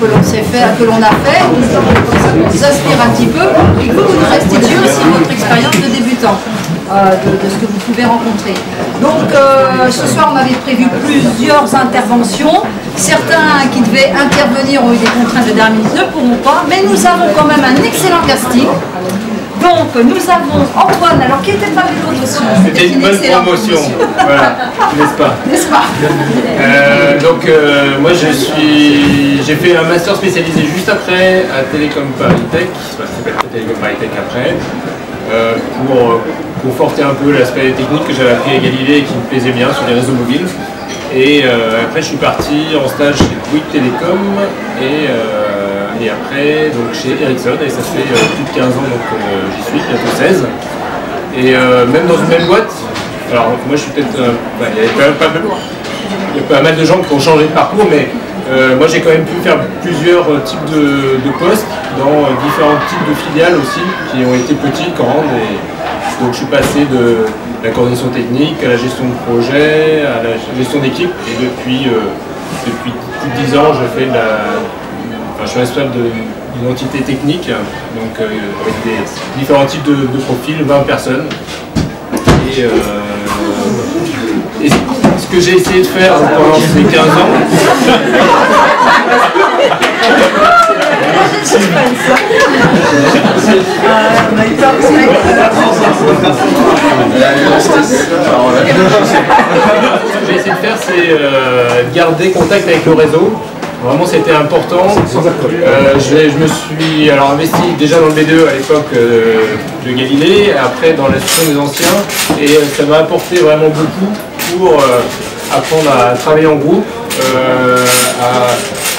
que l'on sait faire, que l'on a fait, comme ça qu'on s'inspire un petit peu, et que vous nous restituez aussi votre expérience de débutant, de ce que vous pouvez rencontrer. Donc ce soir on avait prévu plusieurs interventions, certains qui devaient intervenir ont eu des contraintes de dernière minute, ne pourront pas, mais nous avons quand même un excellent casting. Donc nous avons Antoine, alors qui était pas le promotion. C'était une bonne promotion, voilà, n'est-ce pas? N'est-ce pas? Moi j'ai fait un master spécialisé juste après à Télécom Paris Tech, ça s'appelle Télécom Paris Tech après, pour conforter un peu l'aspect technique que j'avais appris à Galilée et qui me plaisait bien sur les réseaux mobiles. Et après je suis parti en stage chez Bouygues Télécom et après donc chez Ericsson, et ça fait plus de 15 ans donc j'y suis, bientôt 16. Et même dans une même boîte, alors moi je suis peut-être, il y a pas mal de gens qui ont changé de parcours, mais moi j'ai quand même pu faire plusieurs types de postes dans différents types de filiales aussi, qui ont été petites, grandes, et donc je suis passé de la coordination technique à la gestion de projet, à la gestion d'équipe, et depuis plus de 10 ans je fais je suis responsable d'une entité technique, donc avec des différents types de profils, 20 personnes. Et ce que j'ai essayé de faire pendant ces 15 ans, j'ai essayé de faire, c'est garder contact avec le réseau. Vraiment c'était important. Je me suis investi déjà dans le B2 à l'époque de Galilée, après dans l'association des anciens, et ça m'a apporté vraiment beaucoup pour apprendre à travailler en groupe,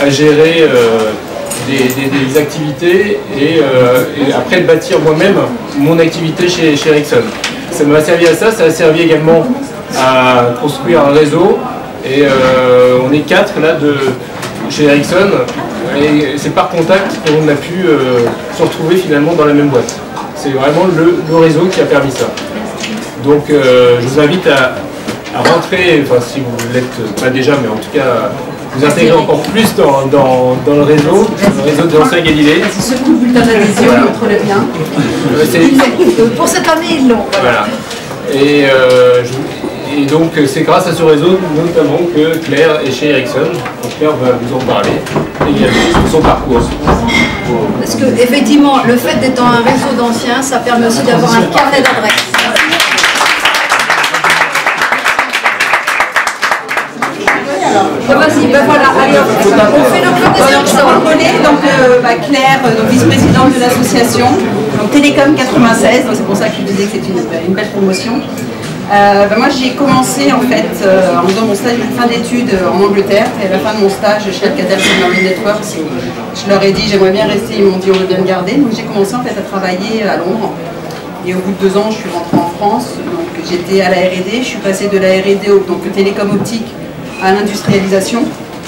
à gérer des activités et après de bâtir moi-même mon activité chez Ericsson. Ça m'a servi à ça, ça a servi également à construire un réseau, et on est 4 là chez Ericsson, et c'est par contact qu'on a pu se retrouver finalement dans la même boîte. C'est vraiment le réseau qui a permis ça. Donc je vous invite à rentrer, enfin si vous ne l'êtes pas déjà, mais en tout cas vous intégrer encore plus dans le réseau de l'ancien Galilée. C'est ce coup de bulletin d'adhésion, montre le bien. Pour cette année, ils l'ont. Voilà. Et donc c'est grâce à ce réseau notamment que Claire est chez Ericsson. Claire va vous en parler également de son parcours. Parce que effectivement, le fait d'être dans un réseau d'anciens, ça permet aussi d'avoir un carnet d'adresses. Vas-y, ben voilà, allez, on fait le club des Ericsson. Donc Claire, vice-présidente de l'association, donc Télécom 96, donc c'est pour ça que je disais que c'est une belle promotion. Moi j'ai commencé en fait en faisant mon stage de fin d'études en Angleterre, et à la fin de mon stage chez Alcatel Submarine Networks, je leur ai dit j'aimerais bien rester, ils m'ont dit on veut bien me garder, donc j'ai commencé en fait à travailler à Londres, et au bout de 2 ans je suis rentrée en France, donc j'étais à la R&D, je suis passée de la R&D donc télécom optique à l'industrialisation,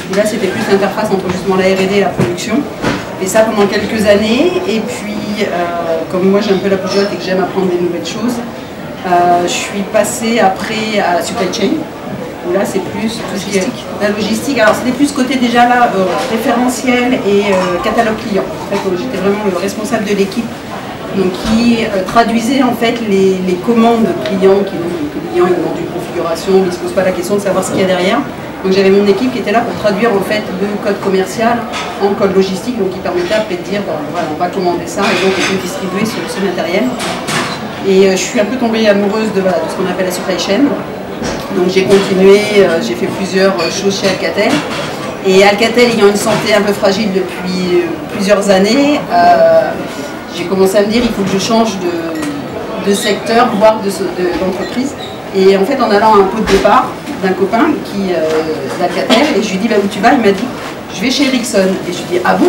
et là c'était plus l'interface entre justement la R&D et la production, et ça pendant quelques années, et puis comme moi j'ai un peu la bougeotte et que j'aime apprendre des nouvelles choses, je suis passée après à la supply chain, où là c'est plus tout ce qui est la logistique. Alors c'était plus côté déjà là référentiel et catalogue client. En fait, j'étais vraiment le responsable de l'équipe, donc qui traduisait en fait les commandes clients, que le client il demande une configuration, mais il ne se pose pas la question de savoir ce qu'il y a derrière. Donc j'avais mon équipe qui était là pour traduire en fait le code commercial en code logistique, donc qui permettait après de dire voilà, on va commander ça et donc on peut distribuer ce matériel. Et je suis un peu tombée amoureuse de ce qu'on appelle la supply chain. Donc j'ai continué, j'ai fait plusieurs choses chez Alcatel. Et Alcatel ayant une santé un peu fragile depuis plusieurs années, j'ai commencé à me dire il faut que je change de secteur, voire d'entreprise. Et en fait en allant à un pot de départ d'un copain d'Alcatel, et je lui ai dit où tu vas, il m'a dit je vais chez Ericsson. Et je lui ai dit ah bon?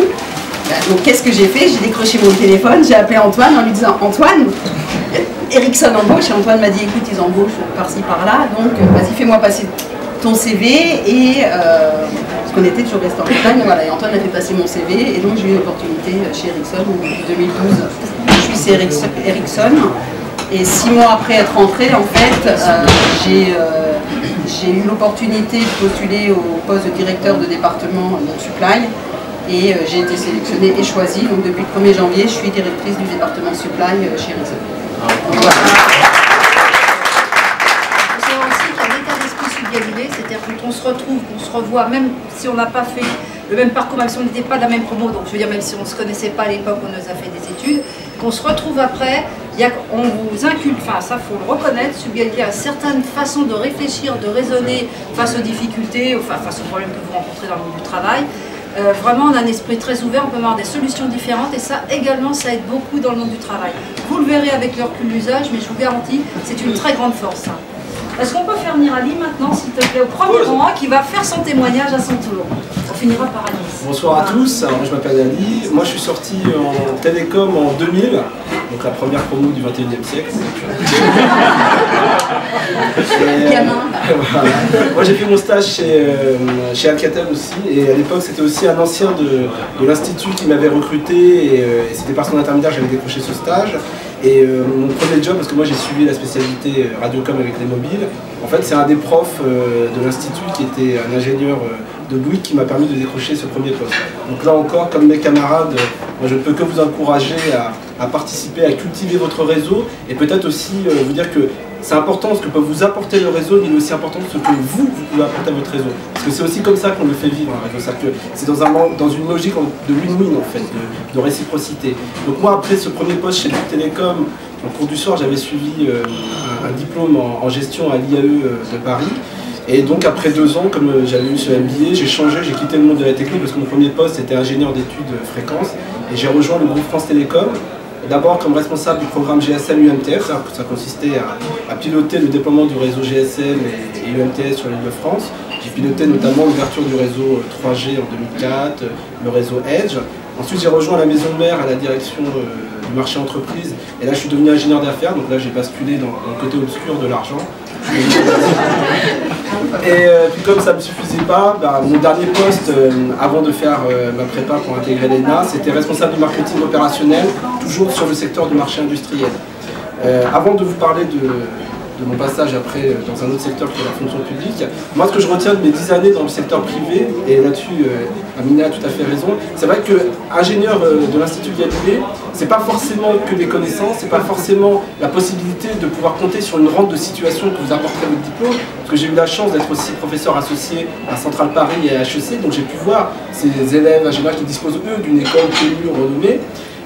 Donc qu'est-ce que j'ai fait? J'ai décroché mon téléphone, j'ai appelé Antoine en lui disant Antoine, Ericsson embauche, et Antoine m'a dit écoute ils embauchent par-ci par-là, donc vas-y fais-moi passer ton CV, et parce qu'on était toujours resté en Bretagne, voilà, et Antoine a fait passer mon CV, et donc j'ai eu une opportunité chez Ericsson en 2012. Je suis chez Ericsson, et 6 mois après être rentrée, en fait, j'ai eu l'opportunité de postuler au poste de directeur de département supply. Et j'ai été sélectionnée et choisie. Donc depuis le 1er janvier, je suis directrice du département supply chez Rizzo. Voilà. C'est-à-dire quand on se retrouve, qu'on se revoit, même si on n'a pas fait le même parcours, même si on n'était pas de la même promo, donc je veux dire même si on ne se connaissait pas à l'époque, on nous a fait des études, qu'on se retrouve après, on vous inculque, enfin ça faut le reconnaître, Subgalili a certaines façons de réfléchir, de raisonner face aux difficultés, enfin face aux problèmes que vous rencontrez dans le monde du travail. Vraiment on a un esprit très ouvert, on peut avoir des solutions différentes et ça également ça aide beaucoup dans le monde du travail. Vous le verrez avec le recul d'usage, mais je vous garantis, c'est une très grande force. Hein. Est-ce qu'on peut faire venir Ali maintenant, s'il te plaît, au premier rang, qui va faire son témoignage à son tour? On finira par Alice. Bonsoir à tous, alors, je m'appelle Ali. Moi je suis sorti en télécom en 2000, donc la première promo du 21e siècle. Voilà. Moi j'ai fait mon stage chez Alcatel aussi, et à l'époque c'était aussi un ancien de l'institut qui m'avait recruté, et c'était par son intermédiaire que j'avais décroché ce stage. Et mon premier job, parce que moi j'ai suivi la spécialité Radiocom avec les mobiles, en fait c'est un des profs de l'institut qui était un ingénieur de Bouygues qui m'a permis de décrocher ce premier poste. Donc là encore, comme mes camarades, moi je ne peux que vous encourager à participer, à cultiver votre réseau, et peut-être aussi vous dire que c'est important ce que peut vous apporter le réseau, mais il est aussi important ce que vous pouvez apporter à votre réseau. Parce que c'est aussi comme ça qu'on le fait vivre un réseau. C'est dans une logique de win-win en fait, de réciprocité. Donc moi après ce premier poste chez Bouygues Télécom, en cours du soir j'avais suivi un diplôme en gestion à l'IAE de Paris. Et donc après 2 ans, comme j'avais eu ce MBA, j'ai changé, j'ai quitté le monde de la technique parce que mon premier poste était ingénieur d'études fréquences. Et j'ai rejoint le groupe France Télécom. D'abord comme responsable du programme GSM UMTS, ça consistait à piloter le déploiement du réseau GSM et UMTS sur l'île de France. J'ai piloté notamment l'ouverture du réseau 3G en 2004, le réseau Edge. Ensuite j'ai rejoint la maison mère à la direction du marché entreprise. Et là je suis devenu ingénieur d'affaires, donc là j'ai basculé dans le côté obscur de l'argent. Et puis comme ça ne me suffisait pas, mon dernier poste avant de faire ma prépa pour intégrer l'ENA, c'était responsable du marketing opérationnel, toujours sur le secteur du marché industriel. Avant de vous parler de mon passage après dans un autre secteur qui est la fonction publique, moi ce que je retiens de mes 10 années dans le secteur privé, et là-dessus Amina a tout à fait raison, c'est vrai que ingénieur de l'Institut Galilée, c'est pas forcément que des connaissances, c'est pas forcément la possibilité de pouvoir compter sur une rente de situation que vous apporterez votre diplôme, parce que j'ai eu la chance d'être aussi professeur associé à Centrale Paris et à HEC, donc j'ai pu voir ces élèves ingénieurs qui disposent eux d'une école connue, renommée.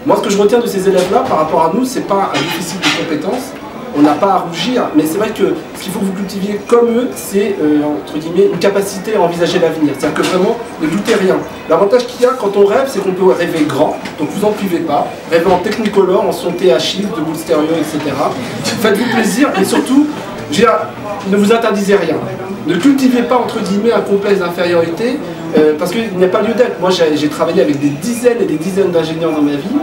Moi ce que je retiens de ces élèves-là par rapport à nous, c'est pas un déficit de compétences, on n'a pas à rougir, mais c'est vrai que ce qu'il faut que vous cultiviez comme eux, c'est entre guillemets une capacité à envisager l'avenir. C'est-à-dire que vraiment, ne doutez rien. L'avantage qu'il y a quand on rêve, c'est qu'on peut rêver grand, donc vous en privez pas. Rêvez en Technicolor, en son THX, de boule stéréo, etc. Faites-vous plaisir et surtout, ne vous interdisez rien. Ne cultivez pas entre guillemets un complexe d'infériorité, parce qu'il n'y a pas lieu d'être. Moi j'ai travaillé avec des dizaines et des dizaines d'ingénieurs dans ma vie.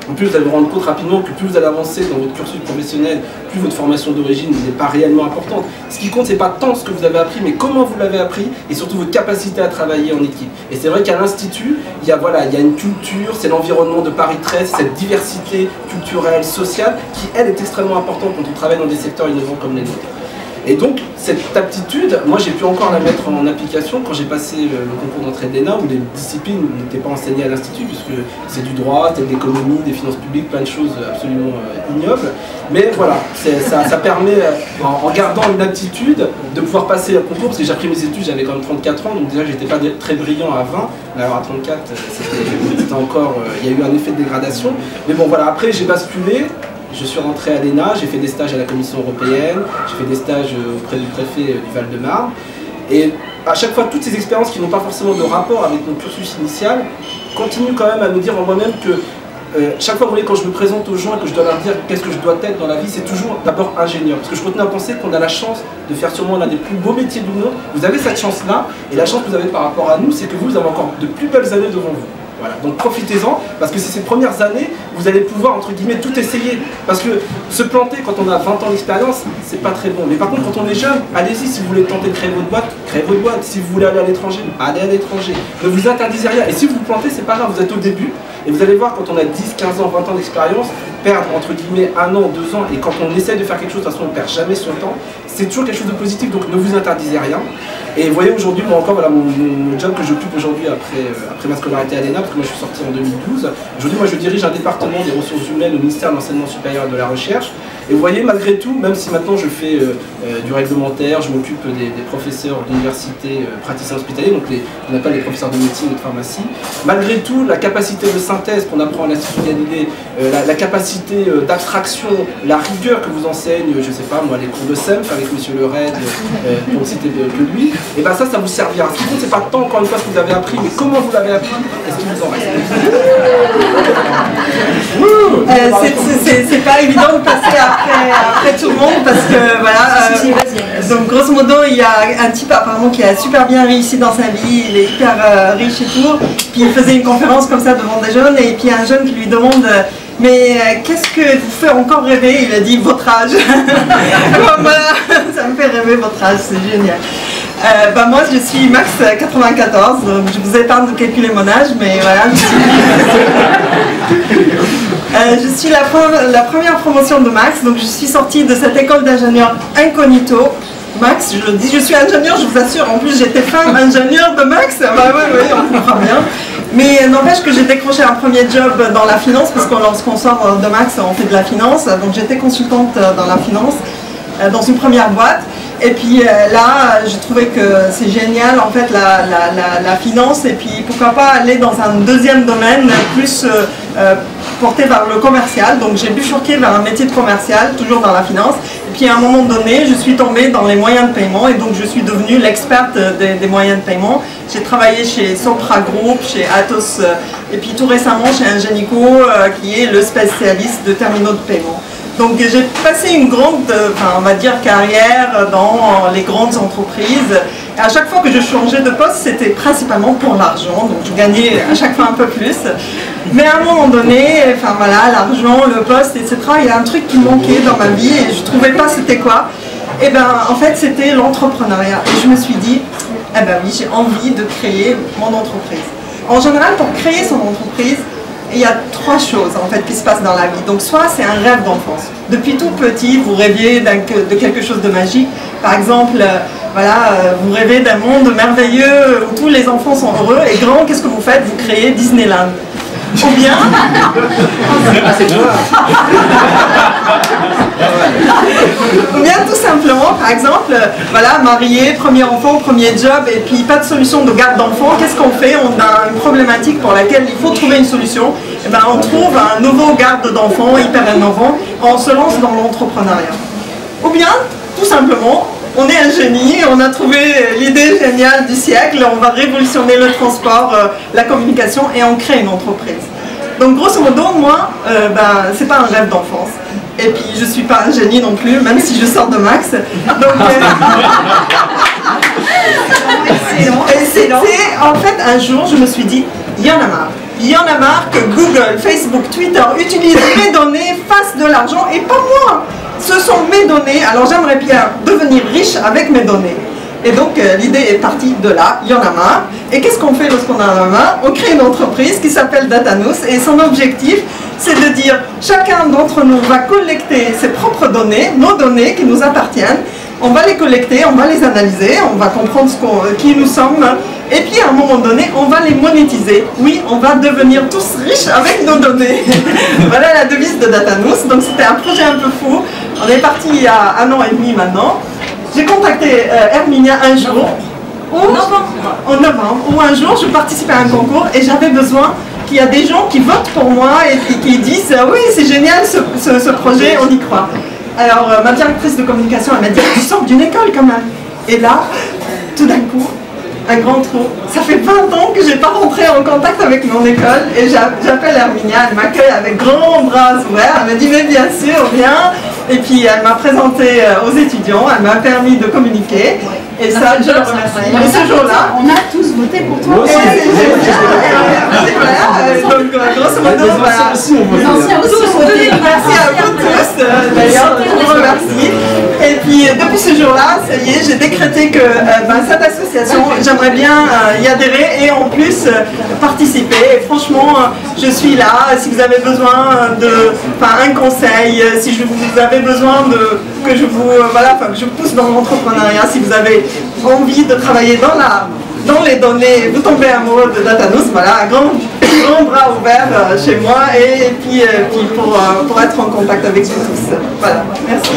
En plus, vous allez vous rendre compte rapidement que plus vous allez avancer dans votre cursus professionnel, plus votre formation d'origine n'est pas réellement importante. Ce qui compte, c'est pas tant ce que vous avez appris, mais comment vous l'avez appris et surtout votre capacité à travailler en équipe. Et c'est vrai qu'à l'Institut, il y a une culture, c'est l'environnement de Paris 13, cette diversité culturelle, sociale, qui elle est extrêmement importante quand on travaille dans des secteurs innovants comme les nôtres. Et donc, cette aptitude, moi j'ai pu encore la mettre en application quand j'ai passé le concours d'entrée de l'ENA, où les disciplines n'étaient pas enseignées à l'Institut, puisque c'est du droit, c'est de l'économie, des finances publiques, plein de choses absolument ignobles. Mais voilà, ça permet, en gardant une aptitude, de pouvoir passer le concours, parce que j'ai appris mes études, j'avais quand même 34 ans, donc déjà j'étais pas très brillant à 20, mais alors à 34, c'était encore, il y a eu un effet de dégradation. Mais bon voilà, après j'ai basculé. Je suis rentré à l'ENA, j'ai fait des stages à la Commission européenne, j'ai fait des stages auprès du préfet du Val-de-Marne. Et à chaque fois, toutes ces expériences qui n'ont pas forcément de rapport avec mon cursus initial continuent quand même à me dire en moi-même que chaque fois, vous voyez, quand je me présente aux gens et que je dois leur dire qu'est-ce que je dois être dans la vie, c'est toujours d'abord ingénieur. Parce que je continue à penser qu'on a la chance de faire sûrement l'un des plus beaux métiers du monde. Vous avez cette chance-là, et la chance que vous avez par rapport à nous, c'est que vous avez encore de plus belles années devant vous. Voilà, donc profitez-en, parce que c'est ces premières années, vous allez pouvoir, entre guillemets, tout essayer. Parce que se planter quand on a 20 ans d'expérience, c'est pas très bon. Mais par contre, quand on est jeune, allez-y, si vous voulez tenter de créer votre boîte, créez votre boîte. Si vous voulez aller à l'étranger, allez à l'étranger. Ne vous interdisez rien. Et si vous vous plantez, c'est pas grave, vous êtes au début. Et vous allez voir, quand on a 10, 15 ans, 20 ans d'expérience, perdre, entre guillemets, 1 an, 2 ans, et quand on essaie de faire quelque chose, de toute façon, on ne perd jamais son temps. c'est toujours quelque chose de positif, donc ne vous interdisez rien. Et vous voyez aujourd'hui, moi encore, voilà mon job que j'occupe aujourd'hui après ma scolarité à l'ENA, parce que moi je suis sorti en 2012. Aujourd'hui, moi je dirige un département des ressources humaines au ministère de l'Enseignement supérieur et de la Recherche. Et vous voyez, malgré tout, même si maintenant je fais du réglementaire, je m'occupe des professeurs d'université praticiens hospitaliers, donc on appelle les professeurs de médecine et de pharmacie, malgré tout, la capacité de synthèse qu'on apprend à l'Institut Galilée, la capacité d'abstraction, la rigueur que vous enseigne, je sais pas moi, les cours de SEMF avec M. Le Red, pour ne citer que lui, et bien ça vous servira. Ce qui compte, c'est pas tant encore une fois ce que vous avez appris, mais comment vous l'avez appris, est-ce qu'il vous en reste. C'est pas évident de passer après tout le monde parce que voilà, donc grosso modo il y a un type apparemment qui a super bien réussi dans sa vie, il est hyper riche et tout, puis il faisait une conférence comme ça devant des jeunes et puis un jeune qui lui demande mais qu'est-ce que vous fait encore rêver? Il a dit votre âge. Voilà, ça me fait rêver votre âge, c'est génial. Moi je suis Max 94, donc je vous épargne de calculer mon âge, mais voilà, je suis la première promotion de Max, donc je suis sortie de cette école d'ingénieur incognito. Max, je le dis, je suis ingénieur, je vous assure, en plus j'étais femme ingénieure de Max, oui, on comprend bien. Mais n'empêche que j'ai décroché un premier job dans la finance, parce que lorsqu'on sort de Max, on fait de la finance, donc j'étais consultante dans la finance, dans une première boîte. Et puis là, j'ai trouvé que c'est génial, en fait, la finance, et puis pourquoi pas aller dans un deuxième domaine plus porté vers le commercial. Donc j'ai bifurqué vers un métier de commercial, toujours dans la finance. Et puis à un moment donné, je suis tombée dans les moyens de paiement, et donc je suis devenue l'experte des moyens de paiement. J'ai travaillé chez Sopra Group, chez Atos, et puis tout récemment chez Ingenico, qui est le spécialiste de terminaux de paiement. Donc j'ai passé une grande, on va dire, carrière dans les grandes entreprises. Et à chaque fois que je changeais de poste, c'était principalement pour l'argent. Donc je gagnais à chaque fois un peu plus. Mais à un moment donné, l'argent, le poste, etc., il y a un truc qui manquait dans ma vie et je ne trouvais pas c'était quoi. Et en fait, c'était l'entrepreneuriat. Et je me suis dit, oui, j'ai envie de créer mon entreprise. En général, pour créer son entreprise, il y a trois choses en fait qui se passent dans la vie. Donc soit c'est un rêve d'enfance. Depuis tout petit, vous rêviez de quelque chose de magique. Par exemple, vous rêvez d'un monde merveilleux où tous les enfants sont heureux. Et grand, qu'est-ce que vous faites? Vous créez Disneyland. Ou bien... Ou bien tout simplement, par exemple, marié, premier enfant, premier job, et puis pas de solution de garde d'enfant, qu'est-ce qu'on fait? On a une problématique pour laquelle il faut trouver une solution. On trouve un nouveau garde d'enfant hyper innovant, on se lance dans l'entrepreneuriat. Ou bien, tout simplement, on est un génie, on a trouvé l'idée géniale du siècle, on va révolutionner le transport, la communication, et on crée une entreprise. Donc grosso modo, moi, c'est pas un rêve d'enfance. Et puis je suis pas un génie non plus, même si je sors de Max. Donc, et c'était, en fait, un jour, je me suis dit, il y en a marre. Il y en a marre que Google, Facebook, Twitter utilisent mes données, fassent de l'argent, et pas moi. Ce sont mes données, alors j'aimerais bien devenir riche avec mes données. Et donc l'idée est partie de là, il y en a marre. Et qu'est-ce qu'on fait lorsqu'on en a marre? On crée une entreprise qui s'appelle Datanous, et son objectif, c'est de dire chacun d'entre nous va collecter ses propres données, nos données qui nous appartiennent. On va les collecter, on va les analyser, on va comprendre qui nous sommes, et puis à un moment donné, on va les monétiser. Oui, on va devenir tous riches avec nos données. Voilà la devise de Datanous. Donc c'était un projet un peu fou. On est parti il y a 1 an et demi maintenant. J'ai contacté Herminia un jour, en novembre, où un jour je participais à un concours et j'avais besoin qu'il y a des gens qui votent pour moi et qui disent oui, c'est génial ce projet, on y croit. Alors ma directrice de communication, elle m'a dit tu sors d'une école quand même. Et là, tout d'un coup, un grand trou. Ça fait 20 ans que je n'ai pas rentré en contact avec mon école et j'appelle Herminia, elle m'accueille avec grands bras ouverts, elle me dit mais bien sûr, viens. Et puis elle m'a présenté aux étudiants, elle m'a permis de communiquer. Et ça, je le remercie. Et ce jour-là, on a tous voté pour toi. donc grosso modo, Les anciens aussi, on voit ça. merci à vous tous, d'ailleurs, je vous remercie. Et puis, depuis ce jour-là, ça y est, j'ai décrété que cette association, j'aimerais bien y adhérer et en plus participer. Et franchement, je suis là. Si vous avez besoin un conseil, si vous avez besoin que je vous pousse dans l'entrepreneuriat, si vous avez envie de travailler dans les données, vous tombez amoureux de Datanos, voilà, un grand bras ouvert chez moi et puis pour être en contact avec vous tous. Voilà, merci.